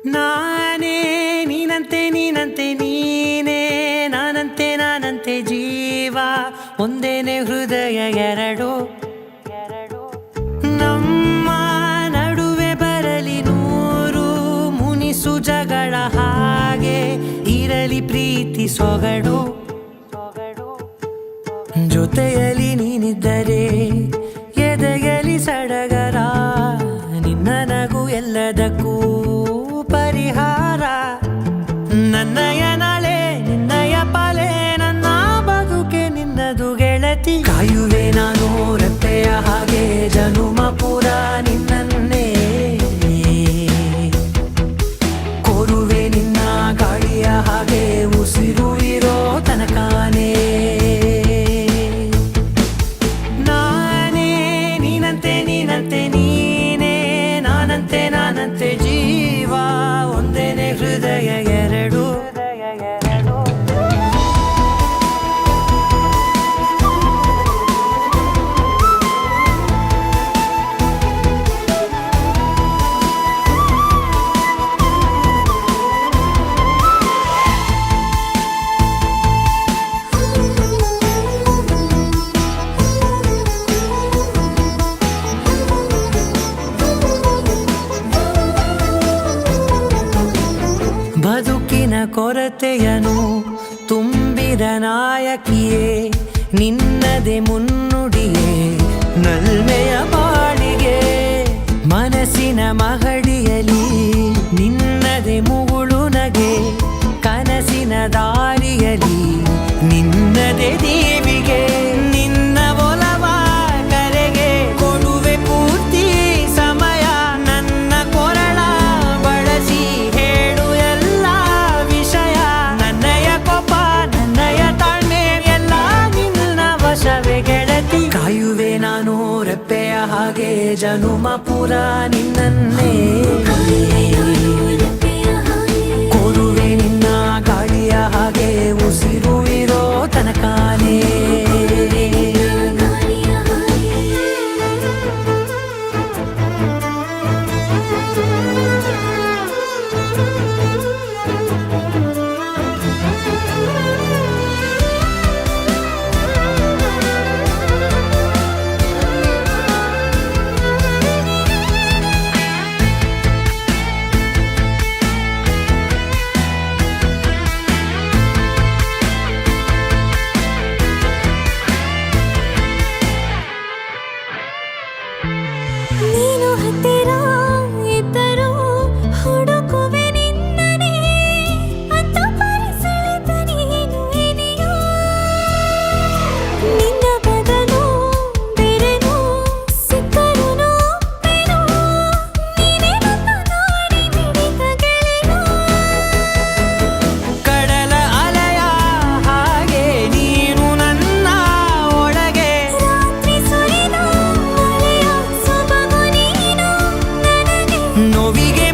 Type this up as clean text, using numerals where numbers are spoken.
ನಾನೇ ನೀನಂತೆ ನೀನಂತೆ ನೀನೇ ನಾನಂತೆ ನಾನಂತೆ ಜೀವ ಒಂದೇನೆ ಹೃದಯ ಎರಡು ನಮ್ಮ ನಡುವೆ ಬರಲಿ ನೂರು ಮುನಿಸು ಜಗಳ ಹಾಗೆ ಇರಲಿ ಪ್ರೀತಿ ಸೊಗಡು ಜೊತೆಯಲ್ಲಿ ನೀನಿದ್ದರೆ ಎದೆಯಲಿ ಸಡಗರ ನಿನ್ನ ನಗು ಎಲ್ಲದಕ್ಕೂ ಪರಿಹಾರ ನನ್ನಯ ನಾಳೆ ನಿನ್ನಯ ಪಾಲೆ ನನ್ನ ಬದುಕೆ ನಿನ್ನದು ಗೆಳತಿ ಕಾಯುವೆ ನಾನು ರೆಪ್ಪೆಯ ಹಾಗೆ ಜನುಮ ಪೂರ ನಿನ್ನನ್ನೇ ಕೋರುವೆ ನಿನ್ನ ಗಾಳಿಯ ಹಾಗೆ ಉಸಿರು ಇರೋ ತನಕಾನೇ ನಾನೇ ನೀನಂತೆ ನೀನಂತೆ ನೀನೇ ನಾನಂತೆ ನಾನಂತೆ ಜೀವ ಒಂದೇನೆ ಹೃದಯ ಎರಡು ಬದುಕಿನ ಕೊರತೆಯನು ತುಂಬಿದ ನಾಯಕಿಯೇ ನಿನ್ನದೆ ಮುನ್ನುಡಿಯೇ ನಲ್ಮೆಯ ಬಾಳಿಗೆ ಮನಸ್ಸಿನ ಮಹಡಿಯಲಿ ನಿನ್ನದೆ ಮುಗುಳು ನಗೆ ಕನಸಿನ ದಾರಿಯಲಿ ನಿನ್ನದೆ ದೇವಿಗೆ ನಿನ್ನ ಒಲವ ಕರೆಗೆ ಕೊಡುವೆ ಪೂರ್ತಿ ಸಮಯ ನನ್ನ ಕೊರಳ ಬಳಸಿ ಹೇಳು ಎಲ್ಲ ವಿಷಯ ನನ್ನಯ ಕೋಪ ನನ್ನಯ ತಾಳ್ಮೆ ಎಲ್ಲ ನಿನ್ನ ವಶವೇ ಗೆಳತಿ ಕಾಯುವೆ ನಾನು ರೆಪ್ಪೆಯ ಹಾಗೆ ಜನುಮ ಪೂರ ನಿನ್ನನ್ನೇ ಕೋರುವೆ ನಿನ್ನ ಗಾಳಿಯ ಹಾಗೆ ಉಸಿರು ಇರೋ ತನಕಾನೇ ನೀನು ಹತ್ತಿರ ಇದ್ದರೂ ಹುಡುಕುವೆ ನಿನ್ನನೇ ಅಂತ ಪರಿಸರದ ನೀನು ಇದೆಯೋ ನಿನ್ನ ಬದಲು ಬೇರೆನೋ ಸಿಕ್ಕರೂ ಒಪ್ಪೆನೋ ನೀನೇ ನನ್ನ ನಾಡಿ ಮಿಡಿತ ಗೆಳೆಯೋ ಕಡಲ ಅಲೆಯ ಹಾಗೆ ನೀನು ನನ್ನ ಒಳಗೆ ರಾತ್ರಿ ಸುರಿದ ಮಳೆಯ ಸೊಬಗು ನೀನು ನನಗೆ ನೋವಿಗೆ